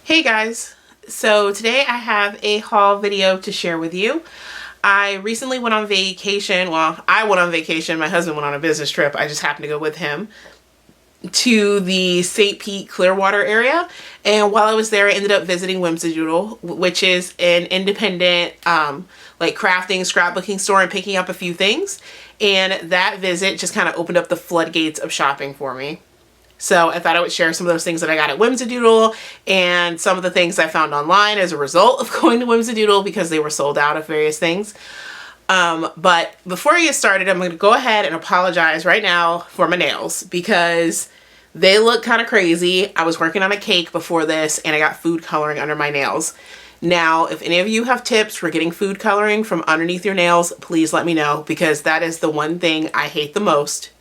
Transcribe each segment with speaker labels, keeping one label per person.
Speaker 1: Hey guys, so today I have a haul video to share with you. I recently went on vacation. Well, I went on vacation. My husband went on a business trip. I just happened to go with him to the St. Pete Clearwater area. And while I was there, I ended up visiting Whim-So-Doodle, which is an independent like crafting, scrapbooking store, and picking up a few things. And that visit just kind of opened up the floodgates of shopping for me. So I thought I would share some of those things that I got at Whim-So-Doodle and some of the things I found online as a result of going to Whim-So-Doodle because they were sold out of various things. But before I get started, I'm going to go ahead and apologize right now for my nails because they look kind of crazy. I was working on a cake before this and I got food coloring under my nails. Now, if any of you have tips for getting food coloring from underneath your nails, please let me know, because that is the one thing I hate the most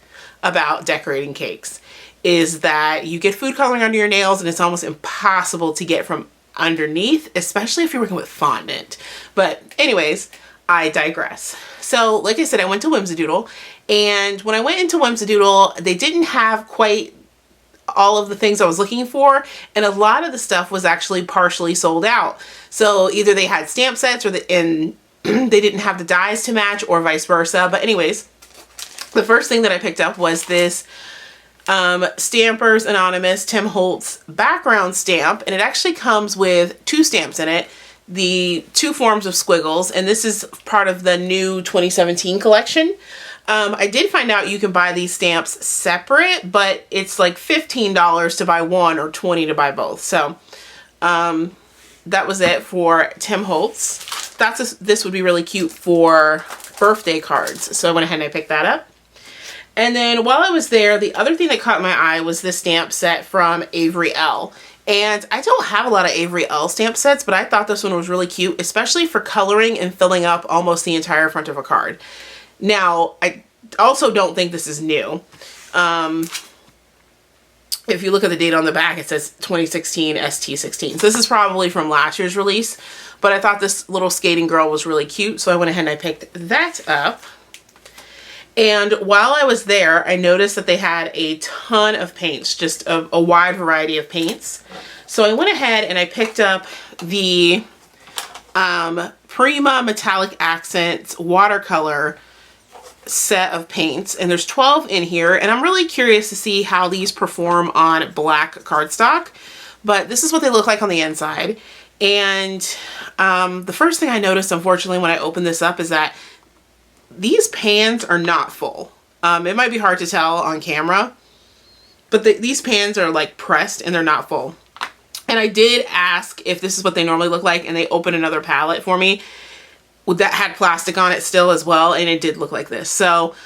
Speaker 1: about decorating cakes. Is that you get food coloring under your nails and it's almost impossible to get from underneath, especially if you're working with fondant. But anyways, I digress. So like I said, I went to Whim-So-Doodle, and when I went into Whim-So-Doodle, they didn't have quite all of the things I was looking for, and a lot of the stuff was actually partially sold out. So either they had stamp sets or they didn't have the dies to match, or vice versa. But anyways, the first thing that I picked up was this Stampers Anonymous Tim Holtz background stamp, and it actually comes with two stamps in it, the two forms of squiggles, and this is part of the new 2017 collection. I did find out you can buy these stamps separate, but it's like $15 to buy one or $20 to buy both. So that was it for Tim Holtz. This would be really cute for birthday cards, so I went ahead and I picked that up. And then while I was there, the other thing that caught my eye was this stamp set from Avery Elle. And I don't have a lot of Avery Elle stamp sets, but I thought this one was really cute, especially for coloring and filling up almost the entire front of a card. Now, I also don't think this is new. If you look at the date on the back, it says 2016 ST16. So this is probably from last year's release, but I thought this little skating girl was really cute, so I went ahead and I picked that up. And while I was there, I noticed that they had a ton of paints, just a wide variety of paints. So I went ahead and I picked up the Prima Metallic Accents watercolor set of paints, and there's 12 in here, and I'm really curious to see how these perform on black cardstock. But this is what they look like on the inside. And the first thing I noticed, unfortunately, when I opened this up is that these pans are not full. It might be hard to tell on camera, but these pans are like pressed and they're not full. And I did ask if this is what they normally look like, and they opened another palette for me that had plastic on it still as well, and it did look like this. So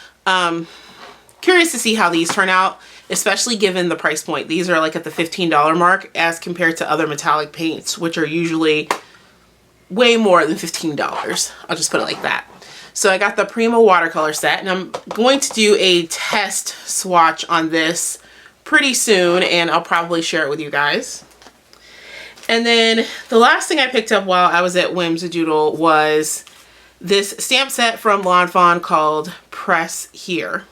Speaker 1: curious to see how these turn out, especially given the price point. These are like at the $15 mark as compared to other metallic paints, which are usually way more than $15. I'll just put it like that. So I got the Prima watercolor set, and I'm going to do a test swatch on this pretty soon, and I'll probably share it with you guys. And then the last thing I picked up while I was at Whim-So-Doodle was this stamp set from Fawn called Press Here,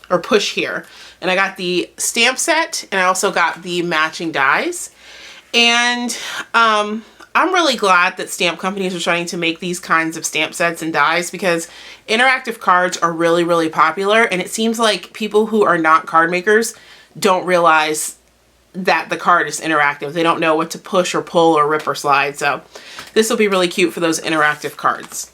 Speaker 1: or Push Here. And I got the stamp set, and I also got the matching dies. And I'm really glad that stamp companies are starting to make these kinds of stamp sets and dies, because interactive cards are really, really popular, and it seems like people who are not card makers don't realize that the card is interactive. They don't know what to push or pull or rip or slide, so this will be really cute for those interactive cards.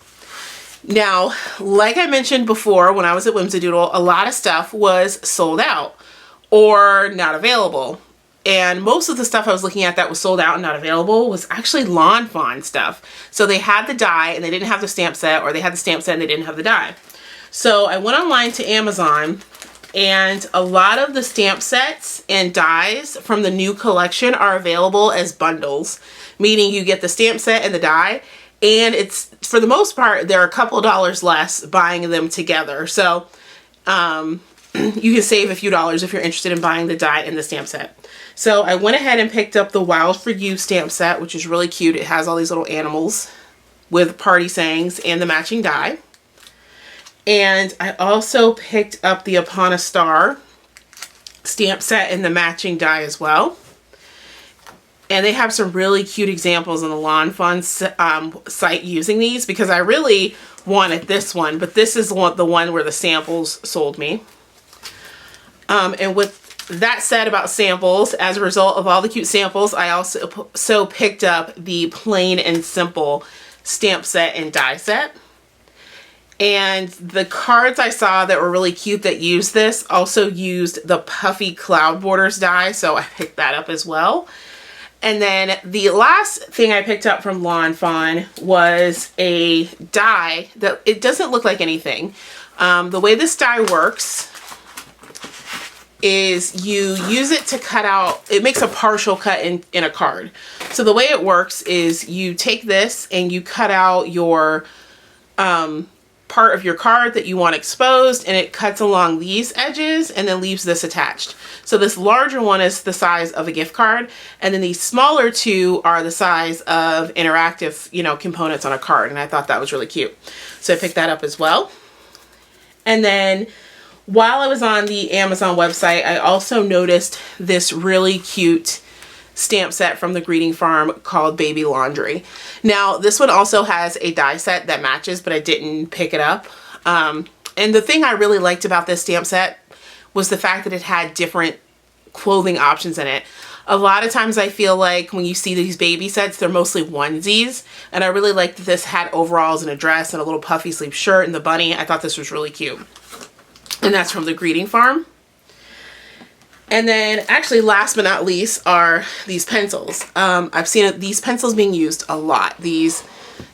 Speaker 1: Now, like I mentioned before, when I was at Whim-So-Doodle, a lot of stuff was sold out or not available. And most of the stuff I was looking at that was sold out and not available was actually Fawn stuff. So they had the die and they didn't have the stamp set, or they had the stamp set and they didn't have the die. So I went online to Amazon, and a lot of the stamp sets and dies from the new collection are available as bundles, meaning you get the stamp set and the die, and it's, for the most part, they're a couple dollars less buying them together. So you can save a few dollars if you're interested in buying the die and the stamp set. So I went ahead and picked up the Wild For You stamp set, which is really cute. It has all these little animals with party sayings and the matching die. And I also picked up the Upon a Star stamp set and the matching die as well. And they have some really cute examples on the Lawn Fun site using these, because I really wanted this one, but this is the one where the samples sold me. And with that said about samples, as a result of all the cute samples, I also picked up the Plain and Simple stamp set and die set. And the cards I saw that were really cute that used this also used the Puffy Cloud Borders die, so I picked that up as well. And then the last thing I picked up from Lawn Fawn was a die that it doesn't look like anything. The way this die works is you use it to cut out, it makes a partial cut in a card. So the way it works is you take this and you cut out your part of your card that you want exposed, and it cuts along these edges and then leaves this attached. So this larger one is the size of a gift card, and then these smaller two are the size of interactive, you know, components on a card, and I thought that was really cute. So I picked that up as well. And then while I was on the Amazon website, I also noticed this really cute stamp set from the Greeting Farm called Baby Laundry. Now, this one also has a die set that matches, but I didn't pick it up. And the thing I really liked about this stamp set was the fact that it had different clothing options in it. A lot of times I feel like when you see these baby sets, they're mostly onesies, and I really liked that this had overalls and a dress and a little puffy sleeve shirt and the bunny. I thought this was really cute. And that's from the Greeting Farm. And then actually last but not least are these pencils. I've seen these pencils being used a lot. These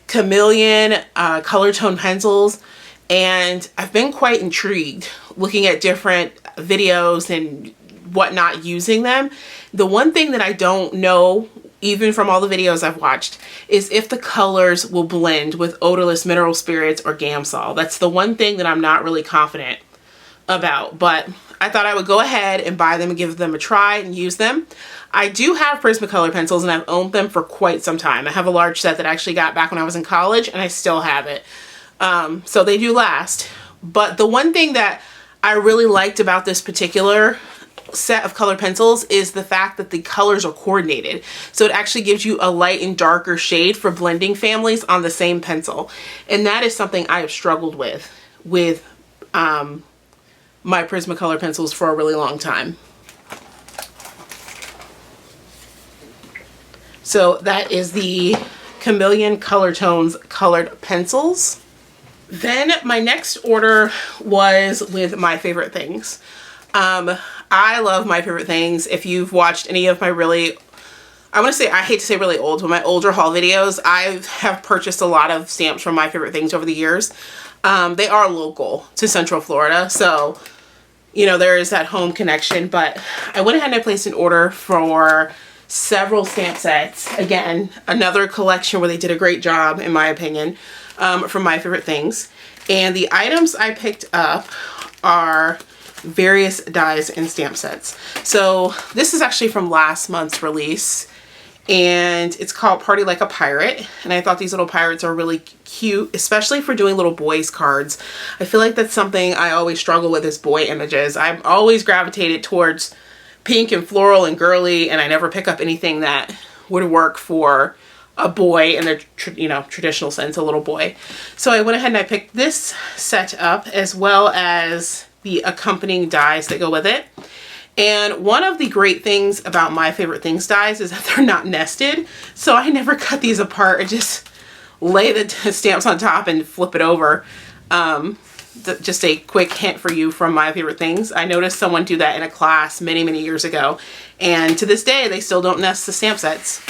Speaker 1: chameleon color tone pencils. And I've been quite intrigued looking at different videos and whatnot using them. The one thing that I don't know, even from all the videos I've watched, is if the colors will blend with odorless mineral spirits or Gamsol. That's the one thing that I'm not really confident about, but I thought I would go ahead and buy them and give them a try and use them. I do have Prismacolor pencils, and I've owned them for quite some time. I have a large set that I actually got back when I was in college, and I still have it. So they do last. But the one thing that I really liked about this particular set of color pencils is the fact that the colors are coordinated. So it actually gives you a light and darker shade for blending families on the same pencil. And that is something I have struggled with my Prismacolor pencils for a really long time. So that is the Chameleon Color Tones colored pencils. Then my next order was with My Favorite Things. I love My Favorite Things. If you've watched any of my really, I hate to say really old, but my older haul videos, I have purchased a lot of stamps from My Favorite Things over the years. They are local to Central Florida, so you know, there is that home connection, but I went ahead and I placed an order for several stamp sets. Again, another collection where they did a great job, in my opinion, from My Favorite Things. And the items I picked up are various dies and stamp sets. So this is actually from last month's release, and it's called Party Like a Pirate. And I thought these little pirates are really cute, especially for doing little boys cards. I feel like that's something I always struggle with, is boy images. I'm always gravitated towards pink and floral and girly, and I never pick up anything that would work for a boy in the traditional sense, a little boy. So I went ahead and I picked this set up, as well as the accompanying dies that go with it. And one of the great things about My Favorite Things dies is that they're not nested. So I never cut these apart. I just lay the stamps on top and flip it over. Just a quick hint for you from My Favorite Things. I noticed someone do that in a class many, many years ago. And to this day, they still don't nest the stamp sets.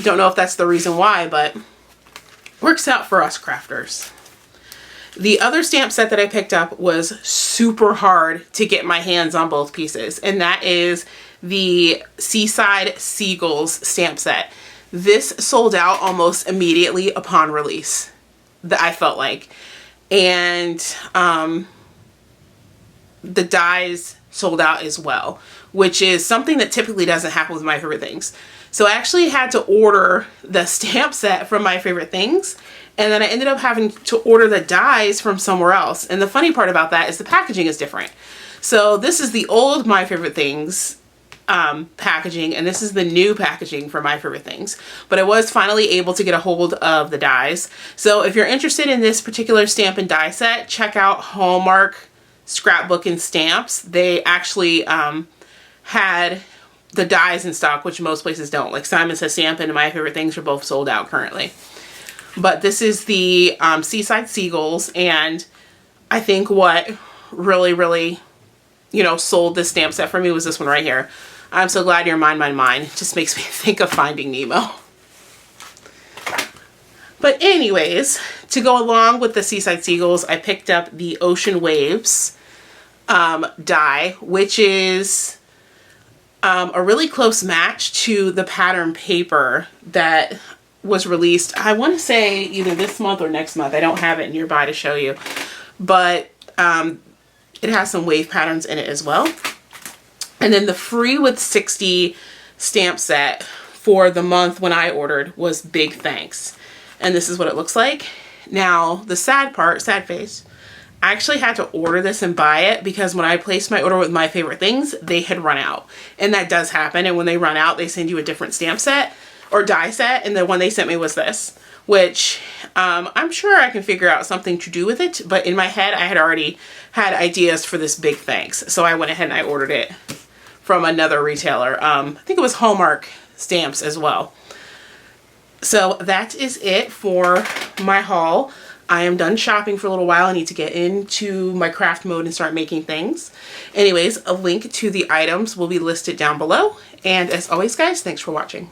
Speaker 1: Don't know if that's the reason why, but works out for us crafters. The other stamp set that I picked up was super hard to get my hands on both pieces, and that is the Seaside Seagulls stamp set. This sold out almost immediately upon release, I felt like. And the dies sold out as well, which is something that typically doesn't happen with My Favorite Things. So I actually had to order the stamp set from My Favorite Things, and then I ended up having to order the dies from somewhere else. And the funny part about that is the packaging is different. So this is the old My Favorite Things packaging, and this is the new packaging for My Favorite Things. But I was finally able to get a hold of the dies. So if you're interested in this particular stamp and die set, check out Hallmark Scrapbook and Stamps. They actually had the dies in stock, which most places don't. Like Simon Says Stamp and My Favorite Things are both sold out currently. But this is the Seaside Seagulls, and I think what really, you know, sold this stamp set for me was this one right here. I'm so glad you're mine, mine, mine. It just makes me think of Finding Nemo. But anyways, to go along with the Seaside Seagulls, I picked up the Ocean Waves die, which is a really close match to the pattern paper that was released, I want to say either this month or next month. I don't have it nearby to show you, but it has some wave patterns in it as well. And then the free with 60 stamp set for the month when I ordered was Big Thanks. And this is what it looks like. Now, the sad part, sad face, I actually had to order this and buy it because when I placed my order with My Favorite Things, they had run out. And that does happen. And when they run out, they send you a different stamp set or die set. And the one they sent me was this, which I'm sure I can figure out something to do with it. But in my head, I had already had ideas for this Big Thanks. So I went ahead and I ordered it from another retailer. I think it was Hallmark Stamps as well. So that is it for my haul. I am done shopping for a little while. I need to get into my craft mode and start making things. Anyways, a link to the items will be listed down below. And as always, guys, thanks for watching.